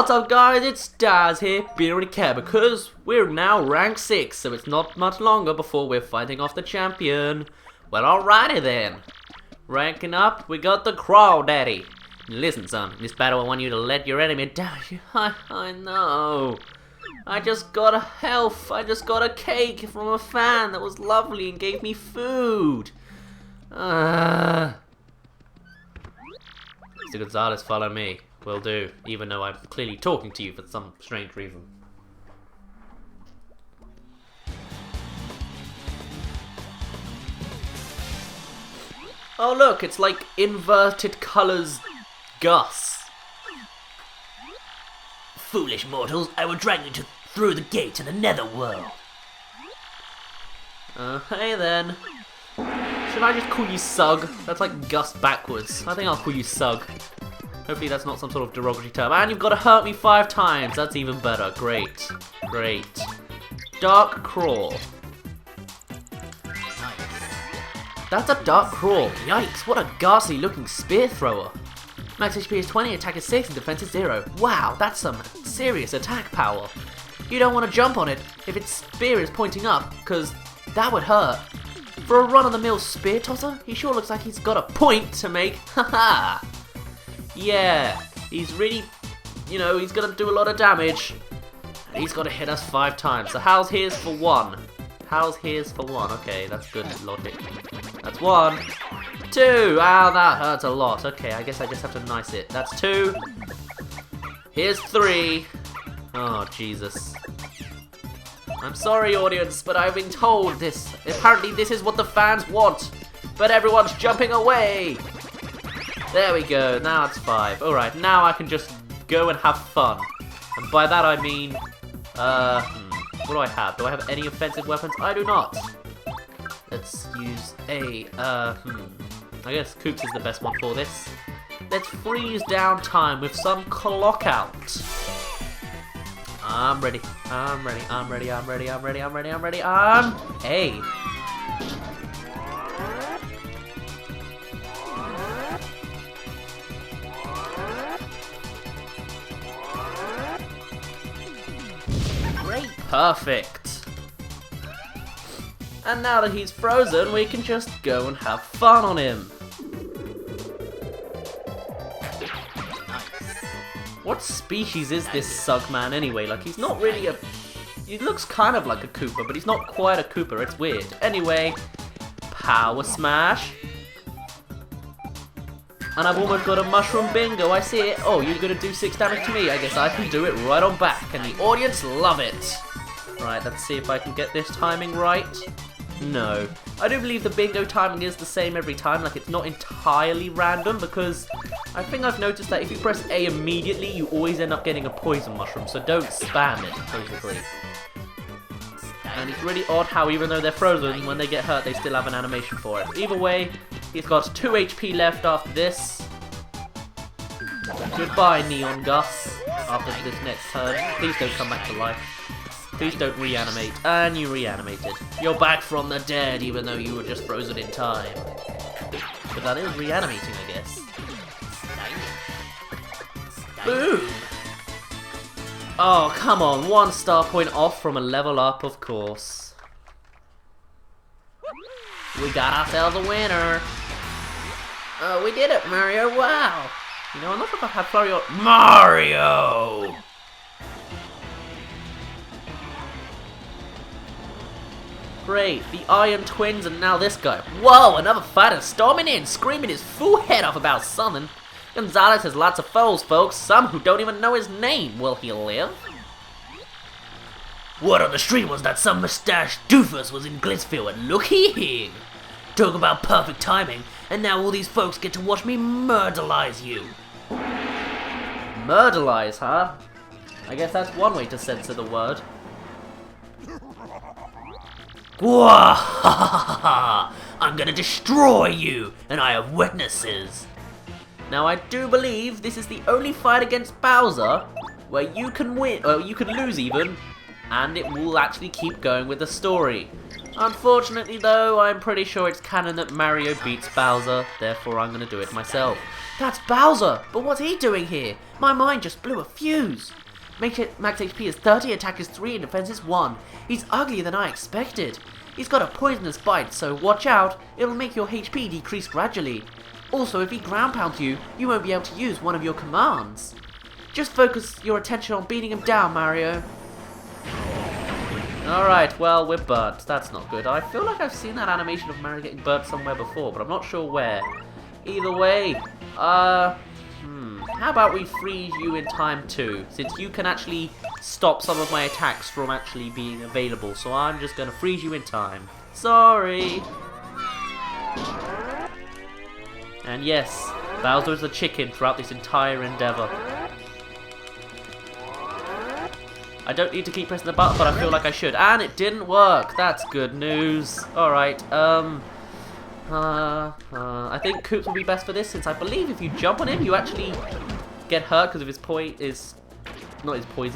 What's up guys, it's Daz here, being really care because we're now rank 6, so it's not much longer before we're fighting off the champion. Well, alrighty then. Ranking up, we got the Crawl Daddy. Listen son, in this battle I want you to let your enemy down. I know. I just got a health, I just got a cake from a fan that was lovely and gave me food. Mr. Gonzalez, follow me. Will do, even though I'm clearly talking to you for some strange reason. Oh look, it's like inverted colours Gus. Foolish mortals, I will drag you through the gate to the netherworld. Hey then. Should I just call you Sug? That's like Gus backwards. I think I'll call you Sug. Hopefully that's not some sort of derogatory term. And you've got to hurt me 5 times. That's even better. Great. Great. Dark Crawl. That's a Dark Crawl. Yikes, what a ghastly looking spear thrower. Max HP is 20, attack is 6, and defense is 0. Wow, that's some serious attack power. You don't want to jump on it if its spear is pointing up, because that would hurt. For a run-of-the-mill spear tosser, he sure looks like he's got a point to make. Haha. Yeah, he's really, he's gonna do a lot of damage. And he's gotta hit us 5 times. So how's his for 1? How's his for 1? Okay, that's good logic. That's 1. 2! Ow, that hurts a lot. Okay, I guess I just have to nice it. That's 2. Here's 3. Oh, Jesus. I'm sorry, audience, but I've been told this. Apparently this is what the fans want. But everyone's jumping away. There we go, now it's 5. Alright, now I can just go and have fun. And by that I mean, what do I have? Do I have any offensive weapons? I do not. Let's use a, I guess Kooks is the best one for this. Let's freeze down time with some clock out. I'm ready. I'm ready. I'm ready. I'm ready. I'm ready. I'm ready. I'm ready. Hey. Great. Perfect. And now that he's frozen, we can just go and have fun on him. What species is this Sugman anyway? Like, he's not really a... He looks kind of like a Koopa, but he's not quite a Koopa. It's weird. Anyway, Power Smash. And I've almost got a Mushroom Bingo. I see it. Oh, you're going to do 6 damage to me. I guess I can do it right on back. And the audience love it. Right, let's see if I can get this timing right. No. I do believe the bingo timing is the same every time, like it's not entirely random, because I think I've noticed that if you press A immediately, you always end up getting a poison mushroom, so don't spam it, basically. And it's really odd how even though they're frozen, when they get hurt, they still have an animation for it. Either way, he's got 2 HP left after this. Goodbye, Neon Gus, after this next turn. Please don't come back to life. Please don't reanimate. And you reanimated. You're back from the dead, even though you were just frozen in time. But that is reanimating, I guess. Boom! Oh, come on. 1 star point off from a level up, of course. We got ourselves a winner. Oh, we did it, Mario. Wow. I'm not sure if I've had Flurry or... Mario! Great, the Iron Twins and now this guy. Whoa, another fighter storming in, screaming his fool head off about something. Gonzalez has lots of foes, folks, some who don't even know his name. Will he live? Word on the street was that some mustached doofus was in Glitzfield, and looky here. Talk about perfect timing, and now all these folks get to watch me murderize you. Murderize, huh? I guess that's one way to censor the word. Wahahaha! I'm gonna destroy you, and I have witnesses. Now I do believe this is the only fight against Bowser where you can win, or you can lose even, and it will actually keep going with the story. Unfortunately though, I'm pretty sure it's canon that Mario beats Bowser, therefore I'm gonna do it myself. That's Bowser! But what's he doing here? My mind just blew a fuse! Max HP is 30, attack is 3, and defense is 1. He's uglier than I expected. He's got a poisonous bite, so watch out. It'll make your HP decrease gradually. Also, if he ground pounds you, you won't be able to use one of your commands. Just focus your attention on beating him down, Mario. Alright, well, we're burnt. That's not good. I feel like I've seen that animation of Mario getting burnt somewhere before, but I'm not sure where. Either way, how about we freeze you in time too, since you can actually stop some of my attacks from actually being available, so I'm just gonna freeze you in time. Sorry! And yes, Bowser is a chicken throughout this entire endeavor. I don't need to keep pressing the button, but I feel like I should. And it didn't work! That's good news. Alright, I think Koops will be best for this, since I believe if you jump on him, you actually get hurt because of his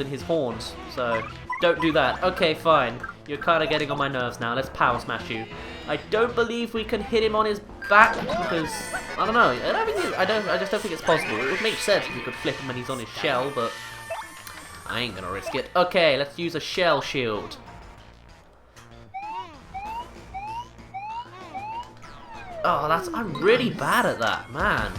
his horns. So, don't do that. Okay, fine. You're kind of getting on my nerves now. Let's power smash you. I don't believe we can hit him on his back because, I don't know. I just don't think it's possible. It would make sense if you could flip him when he's on his shell, but I ain't gonna risk it. Okay, let's use a shell shield. Oh, I'm really bad at that, man.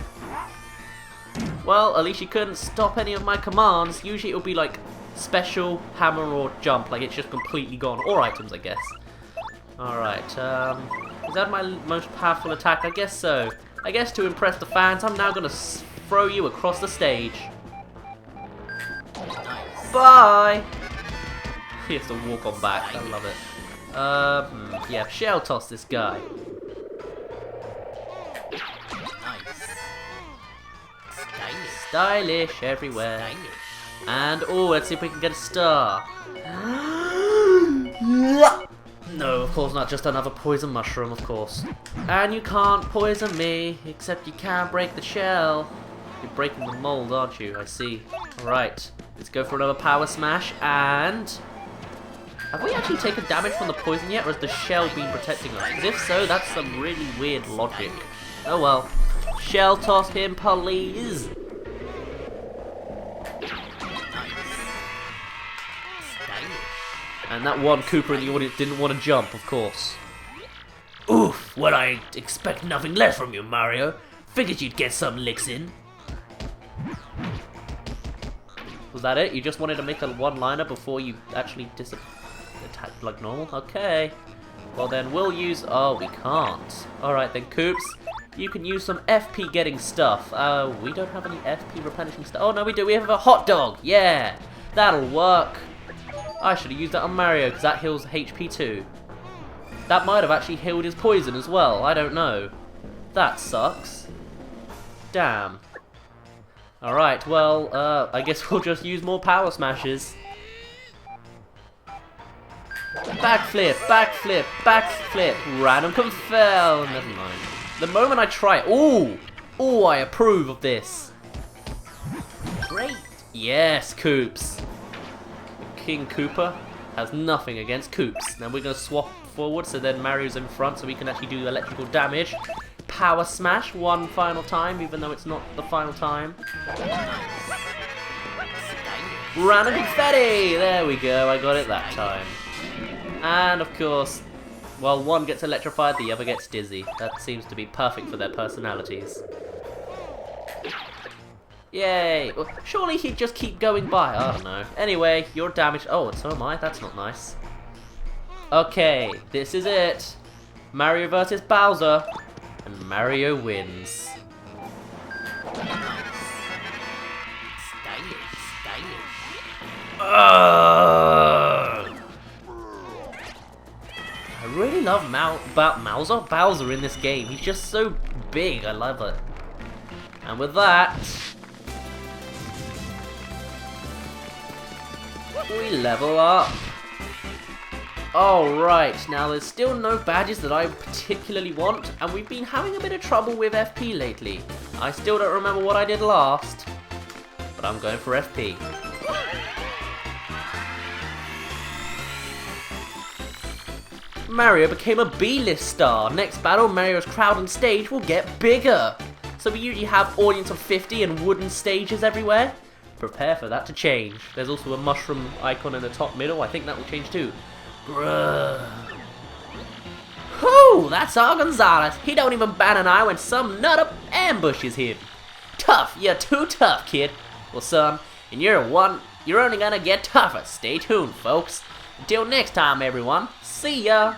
Well, at least you couldn't stop any of my commands. Usually it'll be like special, hammer, or jump. Like it's just completely gone. Or items, I guess. Alright, is that my most powerful attack? I guess so. I guess to impress the fans, I'm now gonna throw you across the stage. Nice. Bye! He has to walk on back. I love it. Yeah, shell toss this guy. Stylish everywhere. Stylish. And, oh, let's see if we can get a star. No, of course not. Just another poison mushroom, of course. And you can't poison me, except you can break the shell. You're breaking the mold, aren't you? I see. Alright, let's go for another power smash. And have we actually taken damage from the poison yet, or has the shell been protecting us? Because if so, that's some really weird logic. Oh well. Shell toss him, please. And that one Koopa in the audience didn't want to jump, of course. Oof, well, I expect nothing less from you, Mario. Figured you'd get some licks in. Was that it? You just wanted to make a one-liner before you actually attacked like normal? Okay. Well then, we'll use... Oh, we can't. Alright then, Koops. You can use some FP getting stuff. We don't have any FP replenishing stuff. Oh, no, we do. We have a hot dog. Yeah, that'll work. I should have used that on Mario, because that heals HP too. That might have actually healed his poison as well. I don't know. That sucks. Damn. Alright, well, I guess we'll just use more power smashes. Backflip, backflip, backflip. Random confel. Never mind. The moment I try it. Ooh! Ooh, I approve of this. Great. Yes, Koops. King Koopa has nothing against Koops. Now we're going to swap forward so then Mario's in front so we can actually do electrical damage. Power smash one final time, even though it's not the final time. Random confetti! There we go, I got it that time. And of course, while one gets electrified, the other gets dizzy. That seems to be perfect for their personalities. Yay! Well, surely he'd just keep going by. I don't know. Anyway, you're damaged. Oh, and so am I. That's not nice. Okay, this is it. Mario versus Bowser. And Mario wins. I really love Bowser in this game. He's just so big. I love it. And with that, we level up. Alright, now there's still no badges that I particularly want, and we've been having a bit of trouble with FP lately. I still don't remember what I did last, but I'm going for FP. Mario became a B-list star. Next battle, Mario's crowd and stage will get bigger. So we usually have audience of 50 and wooden stages everywhere. Prepare for that to change. There's also a mushroom icon in the top middle. I think that will change too. Bruh. Whew, that's our Gonzalez. He don't even bat an eye when some nut ambushes him. Tough, you're too tough, kid. Well, son, and you're only gonna get tougher. Stay tuned, folks. Until next time, everyone. See ya.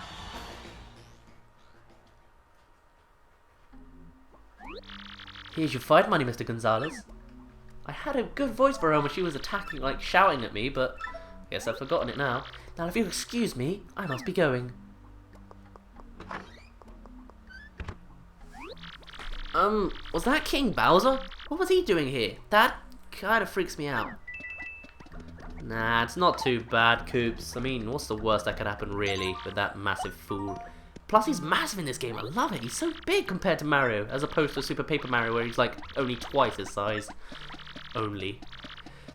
Here's your fight money, Mr. Gonzalez. I had a good voice for her when she was attacking, like shouting at me, but I guess I've forgotten it now. Now, if you'll excuse me, I must be going. Was that King Bowser? What was he doing here? That kind of freaks me out. Nah, it's not too bad, Koops. I mean, what's the worst that could happen, really, with that massive fool? Plus, he's massive in this game. I love it. He's so big compared to Mario, as opposed to Super Paper Mario, where he's like only twice his size. Only.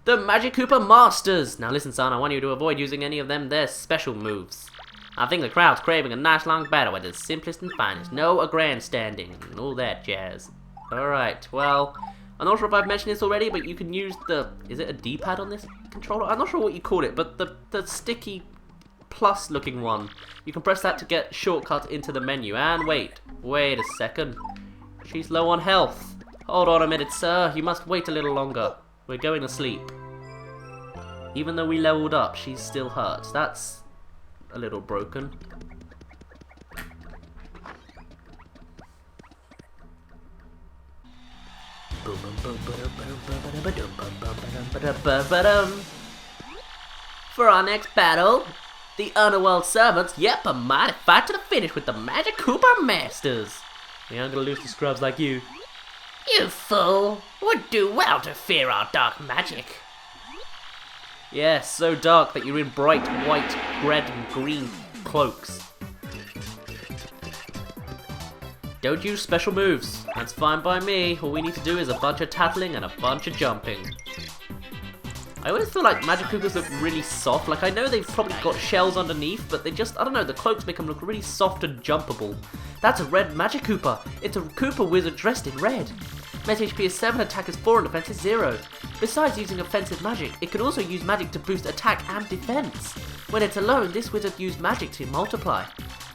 The Magic Koopa Masters! Now listen, son, I want you to avoid using any of their special moves. I think the crowd's craving a nice long battle at its simplest and finest. No a grandstanding and all that jazz. Alright, well, I'm not sure if I've mentioned this already, but you can use the... Is it a D-pad on this controller? I'm not sure what you call it, but the sticky plus looking one. You can press that to get shortcut into the menu. And wait a second. She's low on health. Hold on a minute, sir. You must wait a little longer. We're going to sleep. Even though we leveled up, she's still hurt. That's a little broken. For our next battle, the Underworld Servants, yep, a mighty fight to the finish with the Magic Koopa Masters. We aren't gonna lose to scrubs like you. You fool! Would do well to fear our dark magic. Yes, so dark that you're in bright white, red and green cloaks. Don't use special moves. That's fine by me. All we need to do is a bunch of tattling and a bunch of jumping. I always feel like Magic Koopas look really soft. Like, I know they've probably got shells underneath, but they just, I don't know, the cloaks make them look really soft and jumpable. That's a red Magic Koopa. It's a Koopa wizard dressed in red. Max HP is 7, attack is 4, and defense is 0. Besides using offensive magic, it can also use magic to boost attack and defense. When it's alone, this wizard used magic to multiply.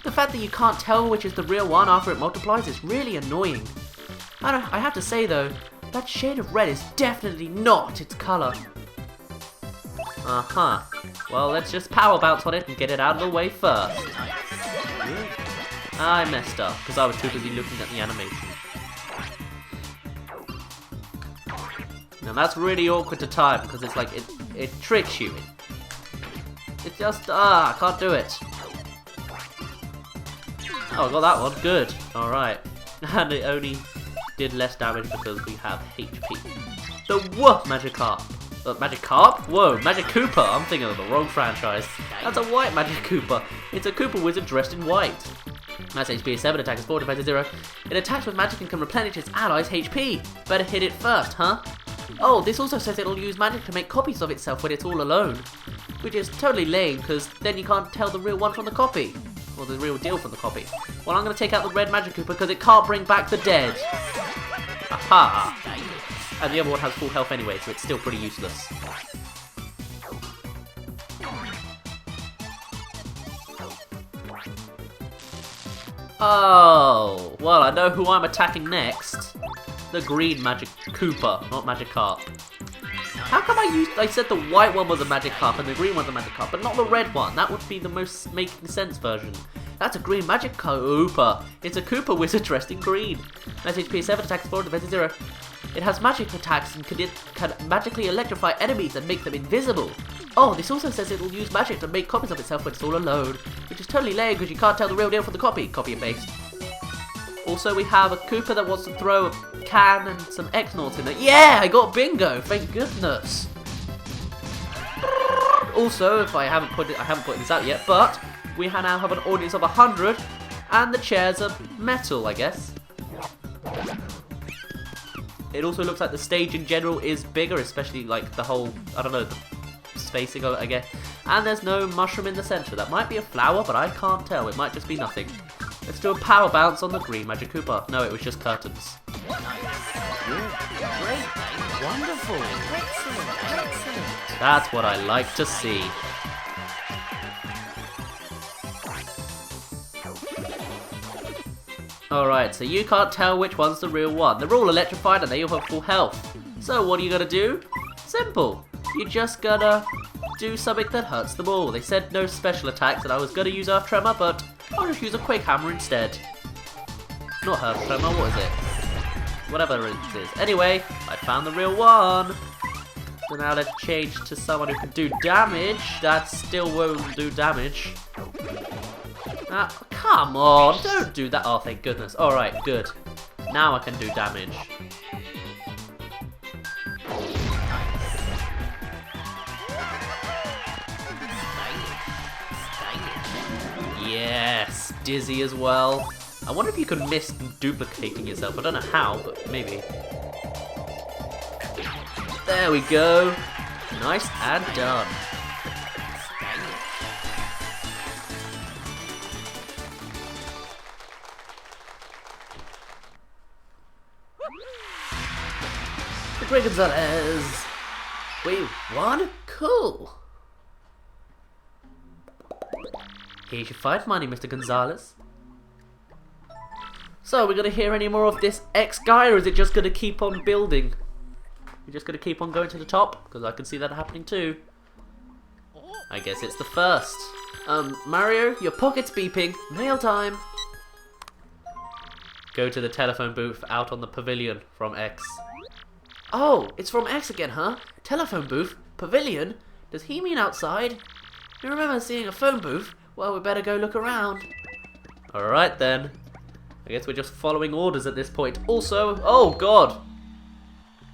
The fact that you can't tell which is the real one after it multiplies is really annoying. I have to say though, that shade of red is definitely not its colour. Uh-huh. Well, let's just power bounce on it and get it out of the way first. I messed up, because I was too busy looking at the animation. Now that's really awkward to time, because it's like, it tricks you. It just, I can't do it. Oh, I got that one, good. Alright. And it only did less damage because we have HP. The what Magikarp? Magikarp? Whoa, Magic Koopa. I'm thinking of the wrong franchise. That's a white Magic Koopa. It's a Koopa wizard dressed in white. Max HP is 7, attack is 4, defense is 0. It attacks with magic and can replenish its allies' HP. Better hit it first, huh? Oh, this also says it'll use magic to make copies of itself when it's all alone. Which is totally lame, because then you can't tell the real one from the copy. Or the real deal from the copy. Well, I'm going to take out the red Magic Koopa because it can't bring back the dead. Aha! And the other one has full health anyway, so it's still pretty useless. Oh, well, I know who I'm attacking next. The green Magic Koopa, not Magikarp. How come I said the white one was a Magikarp and the green one's a Magikarp, but not the red one? That would be the most making sense version. That's a green Magic Koopa. It's a Koopa wizard dressed in green. Max HP 7, attack is 4, defense is 0. It has magic attacks and can magically electrify enemies and make them invisible. Oh, this also says it will use magic to make copies of itself when it's all alone, which is totally lame because you can't tell the real deal from the copy. Copy and paste. Also, we have a Koopa that wants to throw a can and some X-Nauts in there. Yeah, I got bingo, thank goodness. Also, if I haven't put this out yet, but we now have an audience of 100, and the chairs are metal, I guess. It also looks like the stage in general is bigger, especially like the whole, I don't know, the spacing of it, I guess. And there's no mushroom in the center. That might be a flower, but I can't tell. It might just be nothing. Let's do a power bounce on the green Magic Koopa. No, it was just curtains. Great, wonderful, excellent. That's what I like to see. Alright, so you can't tell which one's the real one. They're all electrified and they all have full health. So what are you gonna do? Simple. You just gotta do something that hurts them all. They said no special attacks and I was gonna use Earth Tremor, but I'll just use a Quick Hammer instead. Not Earth Tremor, what is it? Whatever it is. Anyway, I found the real one. So now let's change to someone who can do damage. That still won't do damage. Come on, don't do that. Oh, thank goodness. Alright, good. Now I can do damage. Yes, dizzy as well. I wonder if you could miss duplicating yourself. I don't know how, but maybe. There we go. Nice and done. The Great Gonzalez. Wait, what? Cool. Here's your fight money, Mr. Gonzalez. So, we're gonna hear any more of this X guy, or is it just gonna keep on building? We're just gonna keep on going to the top? Because I can see that happening too. I guess it's the first. Mario, your pocket's beeping. Mail time. Go to the telephone booth out on the pavilion from X. Oh, it's from X again, huh? Telephone booth? Pavilion? Does he mean outside? You remember seeing a phone booth? Well, we better go look around. Alright then. I guess we're just following orders at this point. Also, oh god.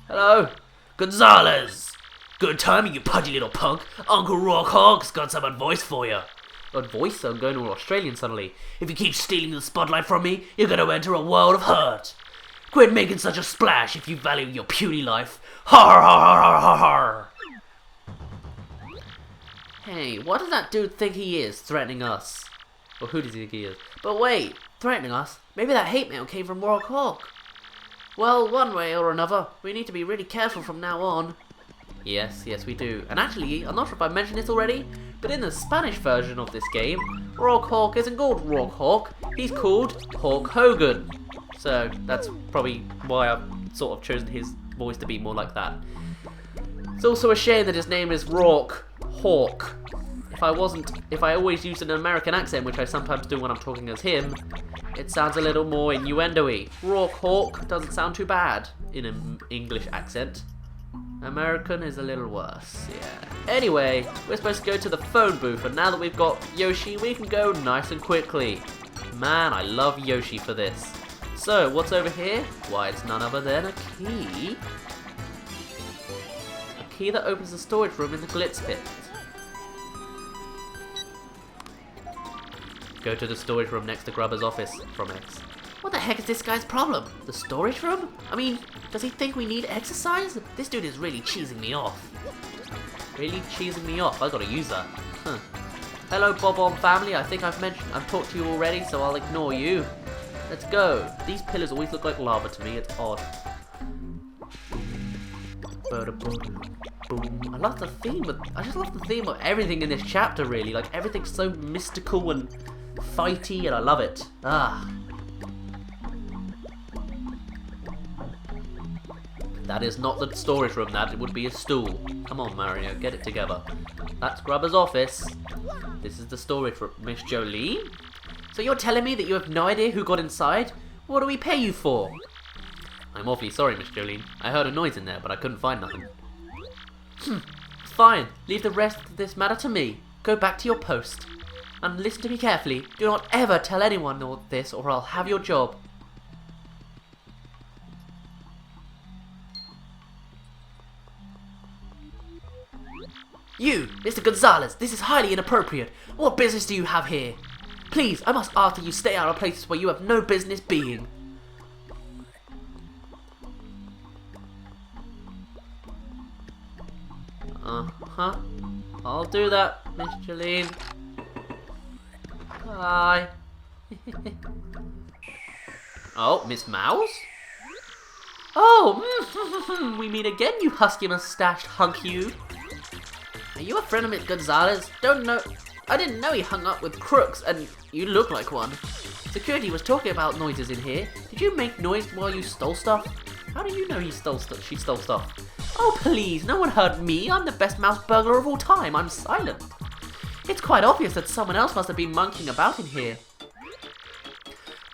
Hello. Gonzalez! Good timing, you pudgy little punk. Uncle Rock Hog's got some advice for you. Advice? I'm going all Australian suddenly. If you keep stealing the spotlight from me, you're gonna enter a world of hurt. Quit making such a splash if you value your puny life. Har har har har har har! Hey, what does that dude think he is, threatening us? Or who does he think he is? But wait, threatening us? Maybe that hate mail came from Rock Hawk. Well, one way or another, we need to be really careful from now on. Yes, we do. And actually, I'm not sure if I mentioned this already, but in the Spanish version of this game, Rock Hawk isn't called Rock Hawk, he's called Hawk Hogan. So that's probably why I've sort of chosen his voice to be more like that. It's also a shame that his name is Rock Hawk. If I always used an American accent, which I sometimes do when I'm talking as him, it sounds a little more innuendo-y. Rock Hawk doesn't sound too bad in an English accent. American is a little worse, yeah. Anyway, we're supposed to go to the phone booth, and now that we've got Yoshi, we can go nice and quickly. Man, I love Yoshi for this. So, what's over here? Why, it's none other than a key. A key that opens the storage room in the Glitz pit. Go to the storage room next to Grubba's office from X. What the heck is this guy's problem? The storage room? I mean, does he think we need exercise? This dude is really cheesing me off. Really cheesing me off. I gotta use that. Huh. Hello, Bob-omb family. I think I've talked to you already, so I'll ignore you. Let's go. These pillars always look like lava to me. It's odd. Boom. I love the theme. I just love the theme of everything in this chapter. Really, like everything's so mystical and fighty, and I love it. That is not the storage room. That it would be a stool. Come on, Mario, get it together. That's Grubba's office. This is the storage room. Miss Jolene? So you're telling me that you have no idea who got inside? What do we pay you for? I'm awfully sorry, Miss Jolene. I heard a noise in there, but I couldn't find nothing. Fine. Leave the rest of this matter to me. Go back to your post. And listen to me carefully. Do not ever tell anyone all this, or I'll have your job. You, Mr. Gonzalez, this is highly inappropriate. What business do you have here? Please, I must ask that you stay out of places where you have no business being. I'll do that, Miss Jolene. Bye. Oh, Miss Mouse? Oh, we meet again, you husky-mustached hunk you. Are you a friend of Miss Gonzalez? I didn't know he hung up with crooks, and you look like one. Security was talking about noises in here. Did you make noise while you stole stuff? How do you know she stole stuff? Oh please, no one heard me. I'm the best mouse burglar of all time. I'm silent. It's quite obvious that someone else must have been monkeying about in here.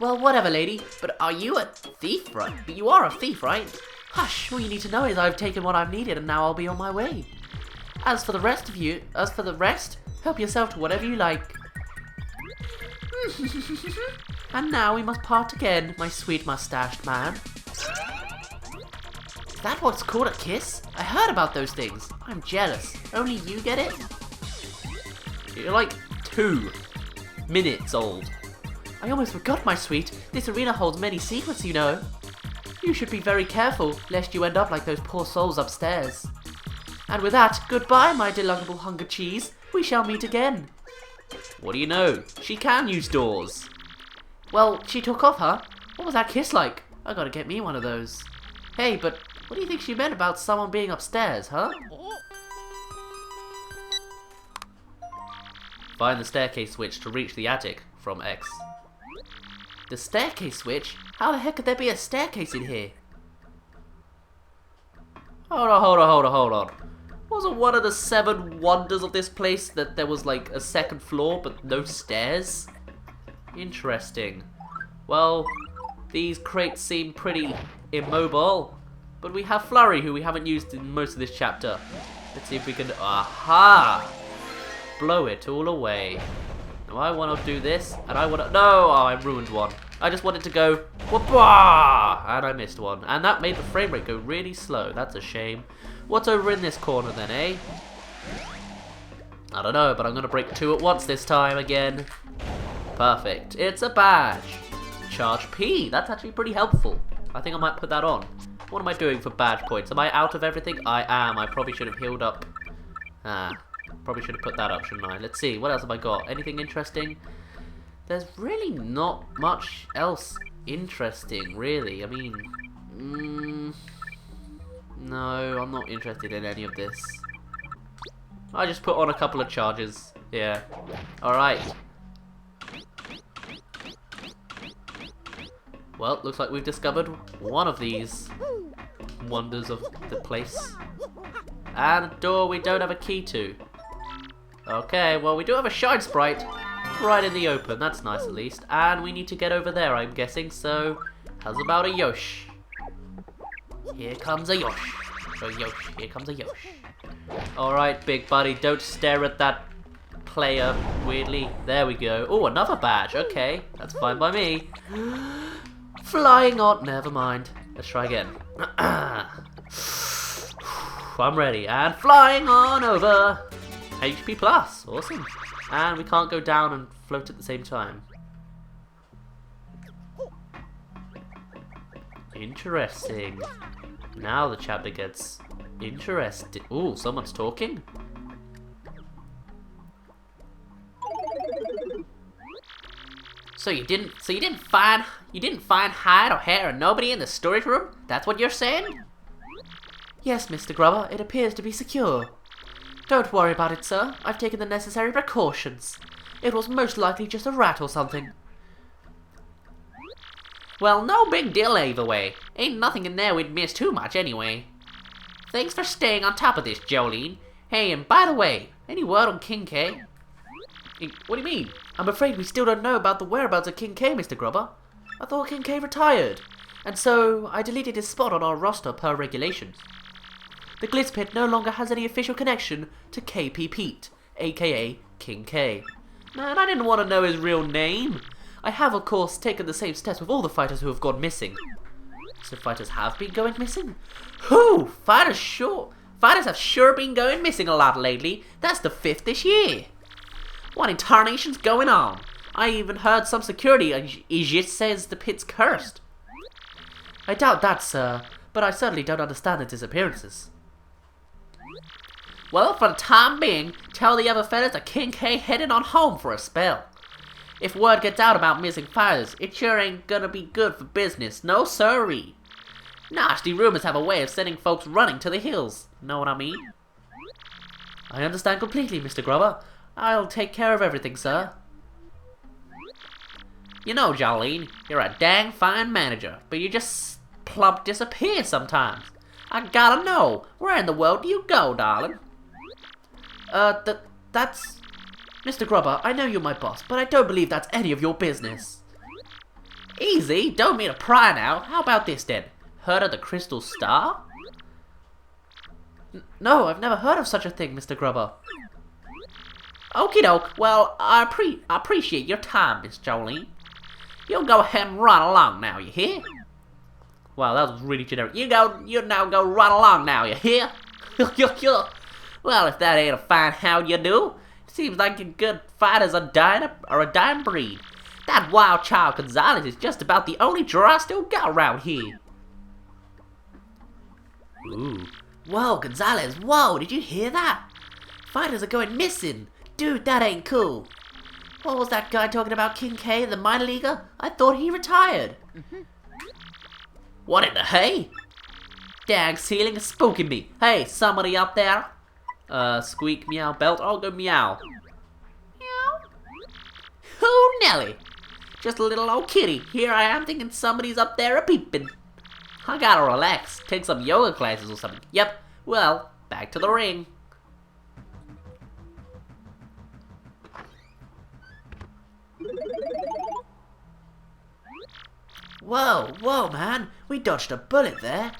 Well, whatever, lady. But are you a thief, right? But you are a thief, right? Hush, all you need to know is I've taken what I've needed and now I'll be on my way. As for the rest, help yourself to whatever you like. And now we must part again, my sweet mustached man. Is that what's called a kiss? I heard about those things. I'm jealous. Only you get it? You're like 2 minutes old. I almost forgot, my sweet. This arena holds many secrets, you know. You should be very careful, lest you end up like those poor souls upstairs. And with that, goodbye, my delectable hunger cheese. We shall meet again. What do you know? She can use doors. Well, she took off, huh? What was that kiss like? I gotta get me one of those. Hey, but what do you think she meant about someone being upstairs, huh? Find the staircase switch to reach the attic from X. The staircase switch? How the heck could there be a staircase in here? Hold on. Wasn't one of the 7 wonders of this place that there was like a second floor but no stairs? Interesting. Well, these crates seem pretty immobile, but we have Flurry, who we haven't used in most of this chapter. Let's see if we can... Aha! Blow it all away. Now I want to do this, and I want to... No! Oh, I ruined one. I just wanted to go... Whoop-ah! And I missed one. And that made the frame rate go really slow. That's a shame. What's over in this corner then, eh? I don't know, but I'm going to break 2 at once this time again. Perfect. It's a badge. Charge P. That's actually pretty helpful. I think I might put that on. What am I doing for badge points? Am I out of everything? I am. I probably should have healed up. Probably should have put that up, shouldn't I? Let's see. What else have I got? Anything interesting? There's really not much else interesting, really. I mean... No, I'm not interested in any of this. I just put on a couple of charges. Yeah. Alright. Well, looks like we've discovered one of these wonders of the place. And a door we don't have a key to. Okay, well we do have a shine sprite right in the open. That's nice at least. And we need to get over there, I'm guessing. So, how's about a Yosh? Here comes a Yosh. Oh, Yosh. Here comes a Yosh. Alright, big buddy. Don't stare at that player weirdly. There we go. Oh, another badge. Okay, that's fine by me. Flying on. Never mind. Let's try again. I'm ready. And flying on over. HP plus. Awesome. And we can't go down and float at the same time. Interesting. Now the chapter gets interesting. Ooh, someone's talking. So you didn't find hide or hair or nobody in the storage room? That's what you're saying? Yes, Mr. Grubba, it appears to be secure. Don't worry about it, sir. I've taken the necessary precautions. It was most likely just a rat or something. Well, no big deal either way. Ain't nothing in there we'd miss too much anyway. Thanks for staying on top of this, Jolene. Hey, and by the way, any word on King K? What do you mean? I'm afraid we still don't know about the whereabouts of King K, Mr. Grubba. I thought King K retired, and so I deleted his spot on our roster per regulations. The Glitz Pit no longer has any official connection to KP Pete, aka King K. Man, I didn't want to know his real name. I have, of course, taken the same steps with all the fighters who have gone missing. So fighters have been going missing? Who? Fighters have sure been going missing a lot lately. That's the 5th this year. What in tarnation's going on? I even heard some security Ijit says the pit's cursed. I doubt that, sir, but I certainly don't understand the disappearances. Well, for the time being, tell the other fellas that King K heading on home for a spell. If word gets out about missing fighters, it sure ain't gonna be good for business, no sirree. Nasty rumors have a way of sending folks running to the hills. Know what I mean? I understand completely, Mr. Grubba. I'll take care of everything, sir. You know, Jolene, you're a dang fine manager, but you just plump disappear sometimes. I gotta know, where in the world do you go, darling? That's... Mr. Grubba, I know you're my boss, but I don't believe that's any of your business. Easy, don't mean to pry now. How about this then? Heard of the Crystal Star? No, I've never heard of such a thing, Mr. Grubba. Okie doke, well, I appreciate your time, Miss Jolene. You'll go ahead and run along now, you hear? Wow, that was really generic. You now go run along now, you hear? Well, if that ain't a fine how you do, it seems like a good fight as a dying breed. That wild child Gonzalez is just about the only draw I still got around here. Ooh. Whoa, Gonzalez, whoa, did you hear that? Fighters are going missing. Dude, that ain't cool. What was that guy talking about, King K, the minor leaguer? I thought he retired. What in the hay? Dang ceiling is spooking me. Hey, somebody up there? Squeak, meow, belt, I'll go meow. Meow? Oh, Nelly. Just a little old kitty. Here I am thinking somebody's up there a-peeping. I gotta relax, take some yoga classes or something. Yep, well, back to the ring. Whoa, man, we dodged a bullet there.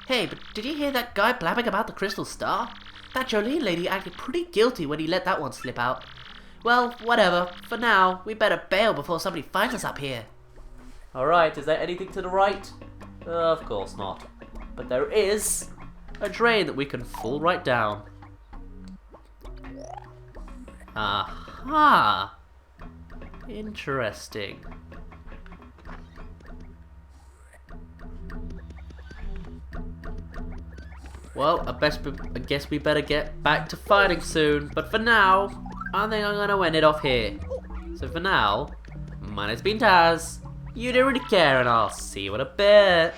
Hey, but did you hear that guy blabbing about the Crystal Star? That Jolene lady acted pretty guilty when he let that one slip out. Well, whatever, for now, we better bail before somebody finds us up here. Alright, is there anything to the right? Of course not. But there is a drain that we can fall right down. Aha! Interesting. Well, I guess we better get back to fighting soon. But for now, I think I'm gonna end it off here. So for now, mine has been Taz. You don't really care, and I'll see you in a bit.